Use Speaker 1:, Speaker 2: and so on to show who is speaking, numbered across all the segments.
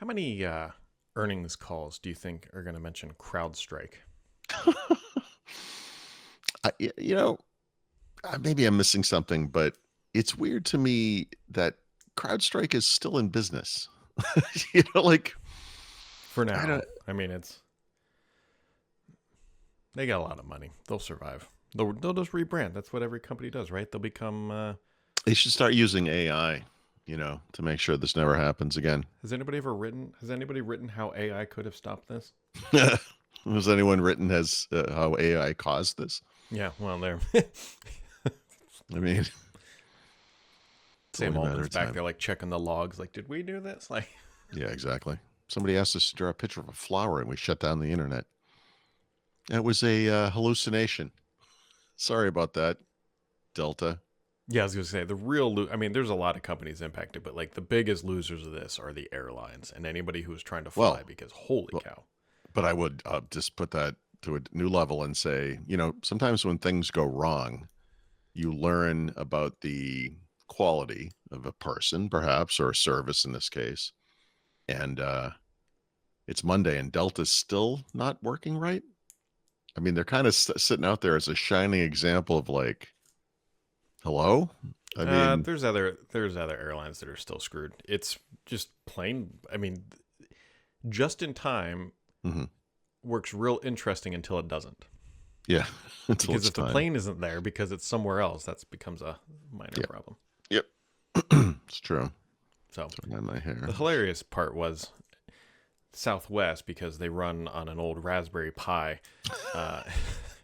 Speaker 1: How many earnings calls do you think are going to mention CrowdStrike?
Speaker 2: You know, maybe I'm missing something, but it's weird to me that CrowdStrike is still in business. Like
Speaker 1: For
Speaker 2: I
Speaker 1: now,
Speaker 2: don't.
Speaker 1: I mean, they got a lot of money. They'll survive. They'll just rebrand. That's what every company does, right? They'll become.
Speaker 2: They should start using AI, to make sure this never happens again.
Speaker 1: Has anybody ever written? Has anybody written how AI could have stopped this?
Speaker 2: Has anyone written as how AI caused this?
Speaker 1: Yeah, well, they're
Speaker 2: I mean, it's
Speaker 1: Sam
Speaker 2: only a matter
Speaker 1: Altman's
Speaker 2: of
Speaker 1: back
Speaker 2: time.
Speaker 1: there, like checking the logs. Like, did we do this? Like,
Speaker 2: Yeah, exactly. Somebody asked us to draw a picture of a flower, and we shut down the internet. And it was a hallucination. Sorry about that, Delta.
Speaker 1: yeah, I was gonna say the real. I mean, there's a lot of companies impacted, but like the biggest losers of this are the airlines and anybody who's trying to fly
Speaker 2: Well,
Speaker 1: because holy
Speaker 2: well,
Speaker 1: cow.
Speaker 2: but I would just put that to a new level and say, sometimes when things go wrong, you learn about the quality of a person, perhaps, or a service in this case. And it's Monday and Delta's still not working right. I mean, they're kind of sitting out there as a shining example of like, hello? I mean,
Speaker 1: There's other airlines that are still screwed. It's just plain. I mean, just in time
Speaker 2: mhm,
Speaker 1: works real interesting until it doesn't.
Speaker 2: yeah, until
Speaker 1: Because
Speaker 2: it's
Speaker 1: if the
Speaker 2: time.
Speaker 1: plane isn't there because it's somewhere else, that becomes a minor
Speaker 2: Yep.
Speaker 1: problem.
Speaker 2: Yep. It's true.
Speaker 1: So
Speaker 2: Turn on my
Speaker 1: the
Speaker 2: hair.
Speaker 1: hilarious part was Southwest because they run on an old Raspberry Pi uh,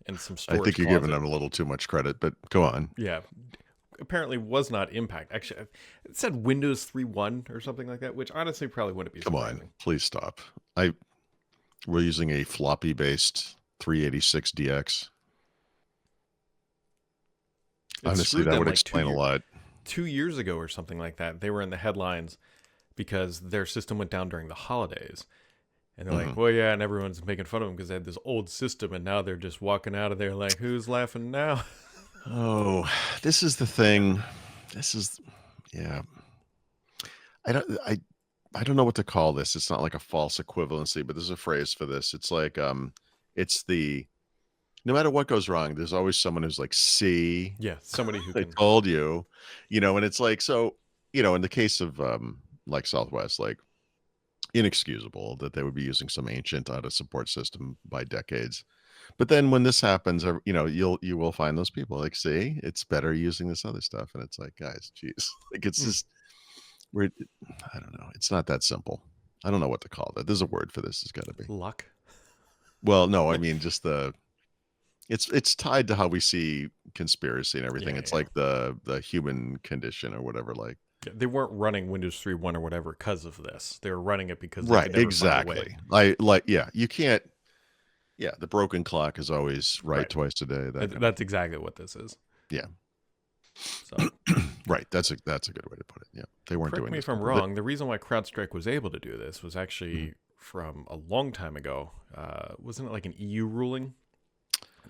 Speaker 1: and some
Speaker 2: I
Speaker 1: storage
Speaker 2: think you're giving
Speaker 1: closet.
Speaker 2: them a little too much credit, but go on.
Speaker 1: Yeah, apparently was not impact. Actually, it said Windows 3.1 or something like that, which honestly probably wouldn't be
Speaker 2: Come on,
Speaker 1: surprising.
Speaker 2: please stop. I We're using a floppy based 386DX.
Speaker 1: It
Speaker 2: Honestly,
Speaker 1: screwed
Speaker 2: that
Speaker 1: them
Speaker 2: would
Speaker 1: like
Speaker 2: explain a lot.
Speaker 1: 2 years ago or something like that. They were in the headlines because their system went down during the holidays. And they're like,
Speaker 2: Mhm.
Speaker 1: well, yeah, and everyone's making fun of them because they had this old system, and now they're just walking out of there like, who's laughing now?
Speaker 2: Oh, this is the thing. This is yeah. I don't I I don't know what to call this. It's not like a false equivalency, but there's a phrase for this. It's like it's the no matter what goes wrong, there's always someone who's like, "See,
Speaker 1: Yeah, somebody who
Speaker 2: I
Speaker 1: can.
Speaker 2: told you." And it's like so, in the case of like Southwest, like inexcusable that they would be using some ancient out of support system by decades. But then when this happens, you will find those people like, see, it's better using this other stuff. And it's like, guys, geez, like it's
Speaker 1: Mm,
Speaker 2: just we're I don't know. It's not that simple. I don't know what to call that. There's a word for this. It's got to be.
Speaker 1: luck.
Speaker 2: Well, no, I mean just it's tied to how we see conspiracy and everything.
Speaker 1: Yeah,
Speaker 2: It's
Speaker 1: yeah.
Speaker 2: like the human condition or whatever. Like,
Speaker 1: Yeah, they weren't running Windows 3.1 or whatever because of this. They were running it because they
Speaker 2: right,
Speaker 1: could never find a way.
Speaker 2: exactly. I like, yeah, you can't. Yeah, the broken clock is always right
Speaker 1: Right.
Speaker 2: twice a day. That kind of
Speaker 1: That's exactly what this is.
Speaker 2: yeah.
Speaker 1: So,
Speaker 2: Right, that's a good way to put it, yeah. They weren't
Speaker 1: correct
Speaker 2: doing
Speaker 1: me
Speaker 2: this
Speaker 1: if I'm
Speaker 2: before. The
Speaker 1: wrong. The reason why CrowdStrike was able to do this was
Speaker 2: Mhm.
Speaker 1: actually from a long time ago. Wasn't it like an EU ruling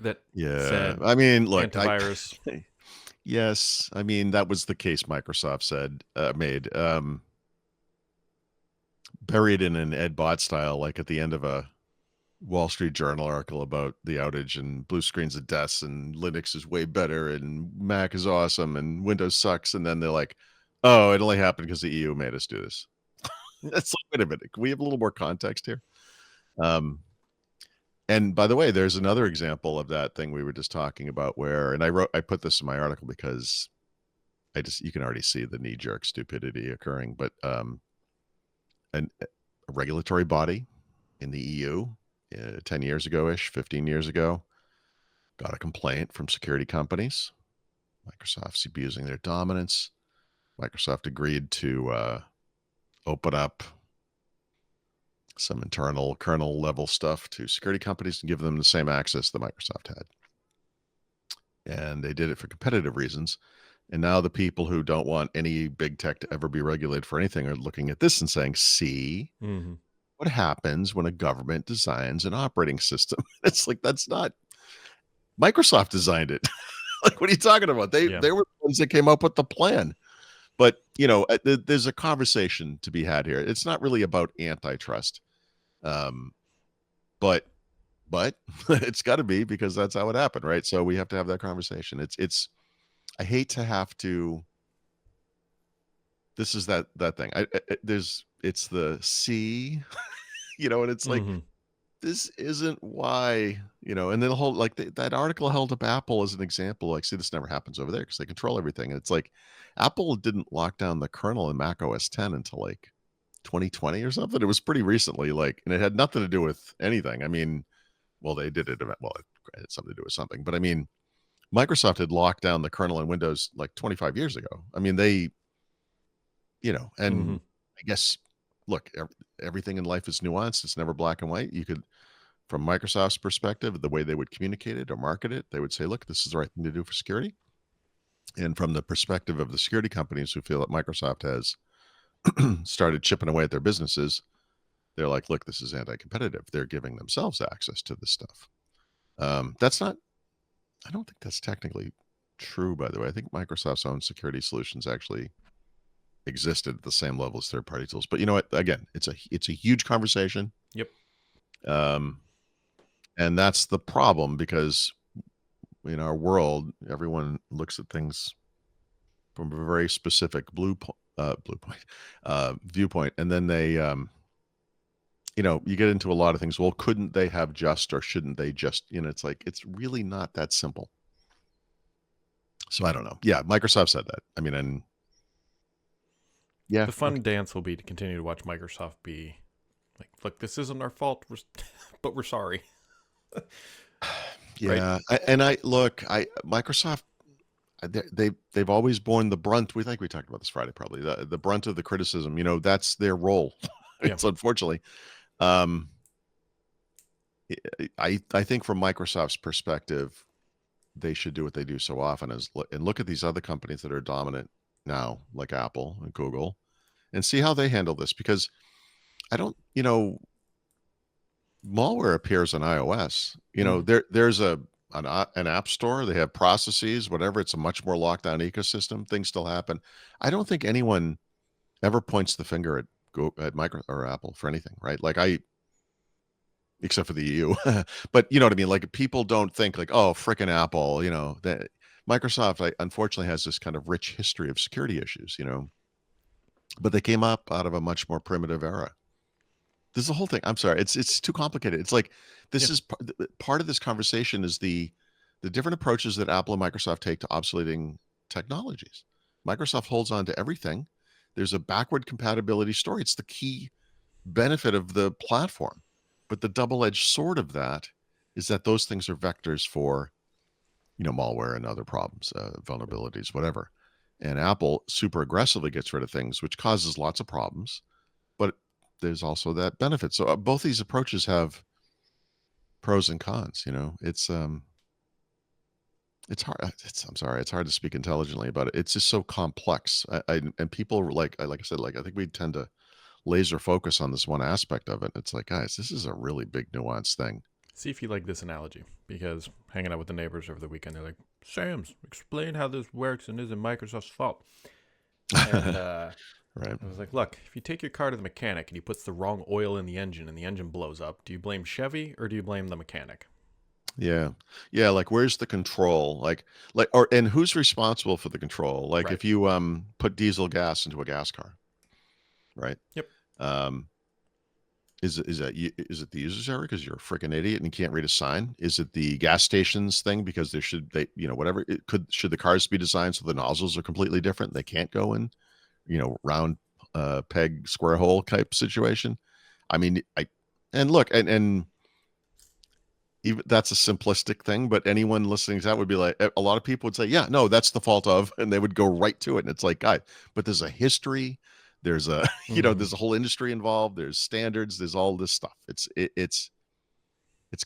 Speaker 1: that
Speaker 2: Yeah,
Speaker 1: said
Speaker 2: I mean, look, I
Speaker 1: antivirus?
Speaker 2: yes, I mean, that was the case Microsoft made, buried in an Ed Bot style, like, at the end of a Wall Street Journal article about the outage and blue screens of deaths and Linux is way better and Mac is awesome and Windows sucks, and then they're like, "Oh, it only happened because the EU made us do this." It's like, "Wait a minute, can we have a little more context here?" Um And by the way, there's another example of that thing we were just talking about where and I put this in my article because you can already see the knee-jerk stupidity occurring, but, a regulatory body in the EU, 10 years ago-ish, 15 years ago, got a complaint from security companies. Microsoft's abusing their dominance. Microsoft agreed to, open up some internal kernel level stuff to security companies and give them the same access that Microsoft had. And they did it for competitive reasons. And now the people who don't want any big tech to ever be regulated for anything are looking at this and saying, see
Speaker 1: Hmm.
Speaker 2: what happens when a government designs an operating system. It's like, that's not Microsoft designed it. Like, what are you talking about? They
Speaker 1: Yeah.
Speaker 2: they were the ones that came up with the plan. But there's a conversation to be had here. It's not really about antitrust, um, but it's got to be, because that's how it happened, right? So we have to have that conversation. It's I hate to have to. This is that thing. It's the C, and it's like,
Speaker 1: Mm-hmm.
Speaker 2: this isn't why, and then the whole, like, that article held up Apple as an example. Like, see, this never happens over there because they control everything. And it's like, Apple didn't lock down the kernel in Mac OS 10 until like 2020 or something. It was pretty recently, like, and it had nothing to do with anything. I mean, well, they did it. Well, it had something to do with something, but I mean, Microsoft had locked down the kernel in Windows like 25 years ago. I mean, they,
Speaker 1: Mm-hmm.
Speaker 2: and I guess, look, everything in life is nuanced. It's never black and white. You could, from Microsoft's perspective, the way they would communicate it or market it, they would say, look, this is the right thing to do for security. And from the perspective of the security companies who feel that Microsoft has started chipping away at their businesses, they're like, look, this is anti-competitive. They're giving themselves access to this stuff. That's not, I don't think that's technically true, by the way. I think Microsoft's own security solutions actually existed at the same level as third-party tools. But you know what? Again, it's a huge conversation.
Speaker 1: Yep.
Speaker 2: Um, and that's the problem, because in our world, everyone looks at things from a very specific viewpoint, and then they, you get into a lot of things. Well, couldn't they have just, or shouldn't they just? It's like, it's really not that simple. So I don't know. Yeah, Microsoft said that. I mean, and yeah,
Speaker 1: The fun dance will be to continue to watch Microsoft be like, look, this isn't our fault, but we're sorry.
Speaker 2: yeah. Microsoft, they've always borne the brunt. We talked about this Friday, probably the brunt of the criticism. That's their role.
Speaker 1: Yeah.
Speaker 2: It's unfortunately. Um, I think from Microsoft's perspective, they should do what they do so often, and look at these other companies that are dominant now, like Apple and Google, and see how they handle this. Because I don't, malware appears on iOS. There's an app store. They have processes, whatever. It's a much more locked down ecosystem. Things still happen. I don't think anyone ever points the finger at Micro or Apple for anything, right? Like, except for the EU, but you know what I mean? Like, people don't think like, oh, frickin' Apple, that Microsoft, unfortunately, has this kind of rich history of security issues, but they came up out of a much more primitive era. This is the whole thing. I'm sorry. It's too complicated. It's like, this
Speaker 1: Yeah.
Speaker 2: is part of this conversation is the different approaches that Apple and Microsoft take to obsoleting technologies. Microsoft holds on to everything. There's a backward compatibility story. It's the key benefit of the platform. But the double-edged sword of that is that those things are vectors for, malware and other problems, vulnerabilities, whatever. And Apple super aggressively gets rid of things, which causes lots of problems. But there's also that benefit. So both these approaches have pros and cons. It's hard. I'm sorry. It's hard to speak intelligently about it. It's just so complex. And people are like I said, like, I think we tend to laser focus on this one aspect of it. It's like, guys, this is a really big nuanced thing.
Speaker 1: See if you like this analogy, because hanging out with the neighbors over the weekend, they're like, Sam's, explain how this works and isn't Microsoft's fault. And
Speaker 2: Right.
Speaker 1: I was like, look, if you take your car to the mechanic and he puts the wrong oil in the engine and the engine blows up, do you blame Chevy or do you blame the mechanic?
Speaker 2: Yeah. Yeah. Like, where's the control? And who's responsible for the control? Like,
Speaker 1: Right.
Speaker 2: if you put diesel gas into a gas car, right?
Speaker 1: Yep.
Speaker 2: Um, is it the user's error because you're a freaking idiot and you can't read a sign? Is it the gas station's thing because whatever should the cars be designed so the nozzles are completely different? They can't go in, round peg square hole type situation. I mean, and look, and even that's a simplistic thing, but anyone listening to that would be like, a lot of people would say, yeah, no, that's the fault of, and they would go right to it. And it's like, guys, but there's a history, there's a, there's a whole industry involved, there's standards, there's all this stuff. It's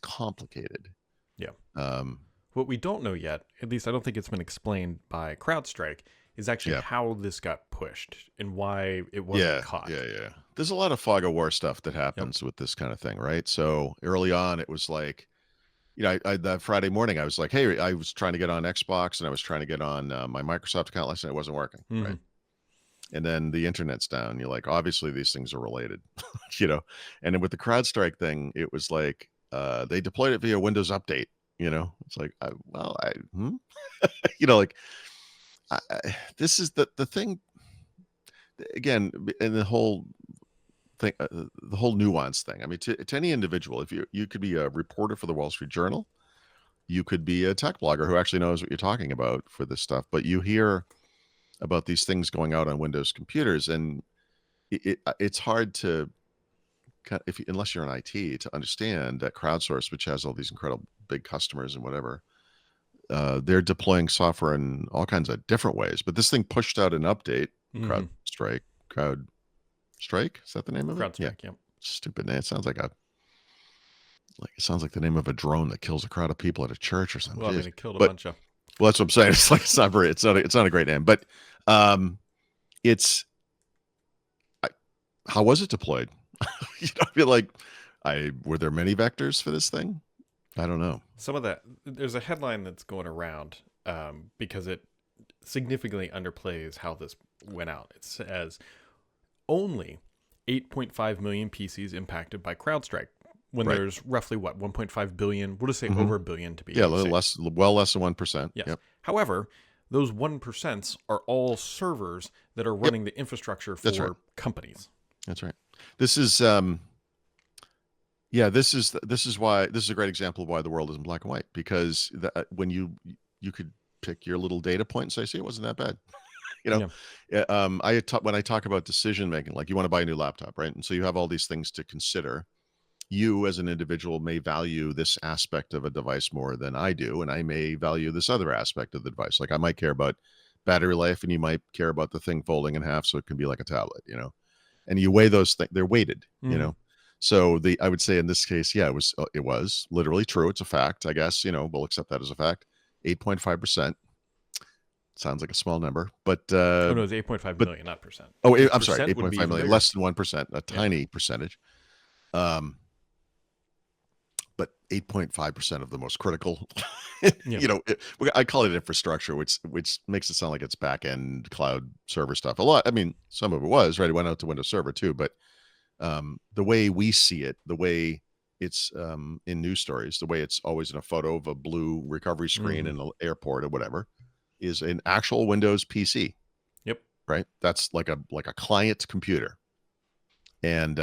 Speaker 2: complicated.
Speaker 1: Yeah.
Speaker 2: Um,
Speaker 1: What we don't know yet, at least I don't think it's been explained by CrowdStrike, is actually
Speaker 2: Yeah.
Speaker 1: how this got pushed and why it wasn't caught.
Speaker 2: Yeah. There's a lot of fog of war stuff that happens with this kind of thing, right? So early on, it was like, that Friday morning, I was like, hey, I was trying to get on Xbox and I was trying to get on my Microsoft account last night. It wasn't working, right? and then the internet's down. You're like, obviously these things are related, you know. And then with the CrowdStrike thing, it was like they deployed it via Windows Update. You know, it's like, you know, like this is the thing again, and the whole thing, the whole nuance thing. I mean, to any individual, if you could be a reporter for the Wall Street Journal, you could be a tech blogger who actually knows what you're talking about for this stuff, but you hear about these things going out on Windows computers, and it's hard to unless you're in IT to understand that crowdsource, which has all these incredible big customers and whatever, they're deploying software in all kinds of different ways. But this thing pushed out an update. CrowdStrike, is that the name of it?
Speaker 1: CrowdStrike, yeah.
Speaker 2: Stupid name. It sounds like the name of a drone that kills a crowd of people at a church or something.
Speaker 1: Well, I mean, it killed a bunch of.
Speaker 2: Well, that's what I'm saying. It's like it's not a great name, but it's how was it deployed? You know, I feel like were there many vectors for this thing? I don't know.
Speaker 1: Some of that, there's a headline that's going around because it significantly underplays how this went out. It says only 8.5 million PCs impacted by CrowdStrike. When there's roughly 1.5 billion, we'll just say over a billion to be
Speaker 2: less than 1%.
Speaker 1: Yes.
Speaker 2: Yep.
Speaker 1: However, those 1% are all servers that are running the infrastructure for companies.
Speaker 2: That's right. This is this is why this is a great example of why the world isn't black and white, because when you could pick your little data point and say, see, it wasn't that bad. You know, when I talk about decision making, like you want to buy a new laptop, right? And so you have all these things to consider. You as an individual may value this aspect of a device more than I do, and I may value this other aspect of the device. Like I might care about battery life, and you might care about the thing folding in half so it can be like a tablet, you know. And you weigh those things; they're weighted, you know. So I would say in this case, yeah, it was literally true. It's a fact, I guess. You know, we'll accept that as a fact. 8.5%. Sounds like a small number, but
Speaker 1: no, it's 8.5 million, not percent.
Speaker 2: Oh, I'm sorry, 8.5 million, less than 1%, a tiny percentage. But 8.5% of the most critical, you know, I call it infrastructure, which makes it sound like it's back end cloud server stuff. A lot. I mean, some of it was right. It went out to Windows Server too, but the way we see it, the way it's in news stories, the way it's always in a photo of a blue recovery screen in an airport or whatever, is an actual Windows PC.
Speaker 1: Yep.
Speaker 2: Right. That's like a client computer, and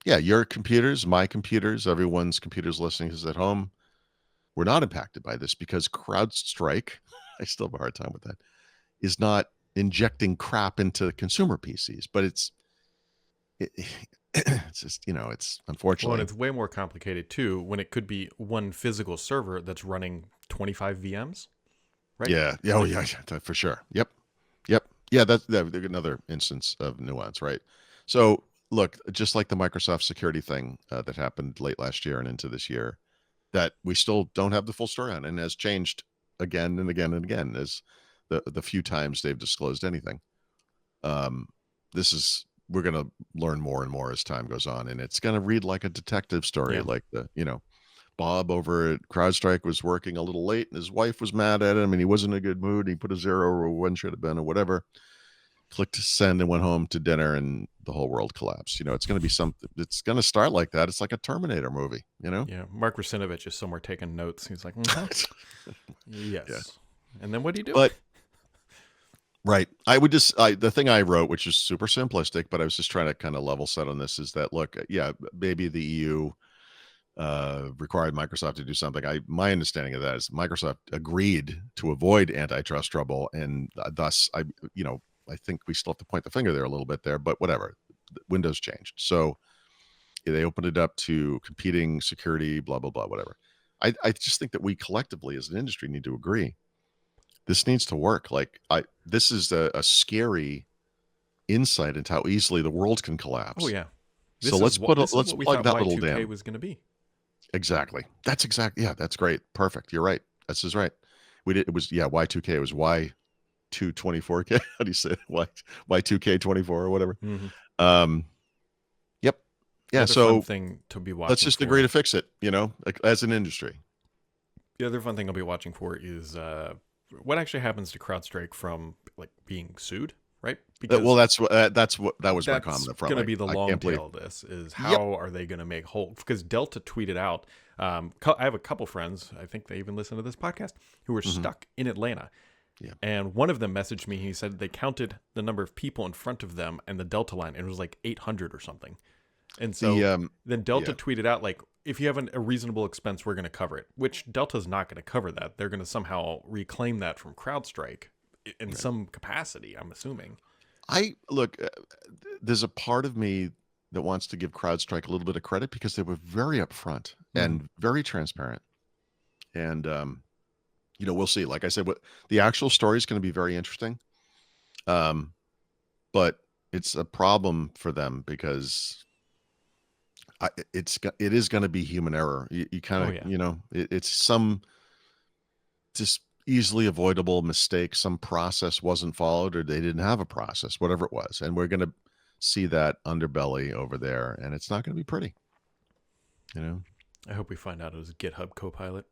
Speaker 2: yeah, your computers, my computers, everyone's computers listening who's at home, we're not impacted by this because CrowdStrike, I still have a hard time with that, is not injecting crap into consumer PCs. But it's just, you know, it's unfortunately.
Speaker 1: Well, and it's way more complicated too when it could be one physical server that's running 25 VMs, right?
Speaker 2: Yeah. Oh, yeah, for sure. Yep. Yeah, that's another instance of nuance, right? So, look, just like the Microsoft security thing that happened late last year and into this year, that we still don't have the full story on, and has changed again and again and again as the few times they've disclosed anything. We're going to learn more and more as time goes on, and it's going to read like a detective story, like Bob over at CrowdStrike was working a little late, and his wife was mad at him, and he wasn't in a good mood. He put a 0 or 1 should have been or whatever. Clicked send and went home to dinner, and the whole world collapsed. You know, it's going to be something. It's going to start like that. It's like a Terminator movie. You know.
Speaker 1: Yeah. Mark Rusinovich is somewhere taking notes. He's like, yes.
Speaker 2: Yeah.
Speaker 1: And then what do you do?
Speaker 2: But right, the thing I wrote, which is super simplistic, but I was just trying to kind of level set on this, is that look, yeah, maybe the EU required Microsoft to do something. My understanding of that is Microsoft agreed to avoid antitrust trouble, and thus I think we still have to point the finger there a little bit there, but whatever. Windows changed. So they opened it up to competing security, blah, blah, blah, whatever. I just think that we collectively as an industry need to agree. This needs to work. This is a scary insight into how easily the world can collapse.
Speaker 1: Oh, yeah.
Speaker 2: Let's plug that little
Speaker 1: Y2K
Speaker 2: dam.
Speaker 1: was going to be.
Speaker 2: Exactly. That's great. Perfect. You're right. This is right. Y2K. It was Y224K. How do you say it? Y2K24 or whatever. Yep. Yeah. So
Speaker 1: fun thing to be watching.
Speaker 2: Let's just agree to fix it, as an industry.
Speaker 1: The other fun thing I'll be watching for is what actually happens to CrowdStrike from being sued. right?
Speaker 2: Well,
Speaker 1: Because
Speaker 2: that was my
Speaker 1: that's
Speaker 2: comment up front.
Speaker 1: going to
Speaker 2: Like,
Speaker 1: be the
Speaker 2: I
Speaker 1: long
Speaker 2: can't believe.
Speaker 1: tail of this is
Speaker 2: Yep.
Speaker 1: how are they going to make whole? Because Delta tweeted out, I have a couple friends, I think they even listen to this podcast, who were
Speaker 2: Hmm.
Speaker 1: stuck in Atlanta.
Speaker 2: Yeah.
Speaker 1: And one of them messaged me. He said they counted the number of people in front of them and the Delta line, and it was like 800 or something. And
Speaker 2: The
Speaker 1: so then Delta
Speaker 2: yeah.
Speaker 1: tweeted out, like, if you have a reasonable expense, we're going to cover it, which Delta's not going to cover that. They're going to somehow reclaim that from CrowdStrike in
Speaker 2: Right.
Speaker 1: some capacity, I'm assuming.
Speaker 2: I look. There's a part of me that wants to give CrowdStrike a little bit of credit because they were very upfront
Speaker 1: Mm-hmm.
Speaker 2: and very transparent. And we'll see. Like I said, what the actual story is going to be very interesting. Um, but it's a problem for them because it is going to be human error. You kind
Speaker 1: Oh,
Speaker 2: of,
Speaker 1: yeah.
Speaker 2: it's some just easily avoidable mistake. Some process wasn't followed, or they didn't have a process, whatever it was. And we're going to see that underbelly over there, and it's not going to be pretty.
Speaker 1: I hope we find out it was GitHub Copilot.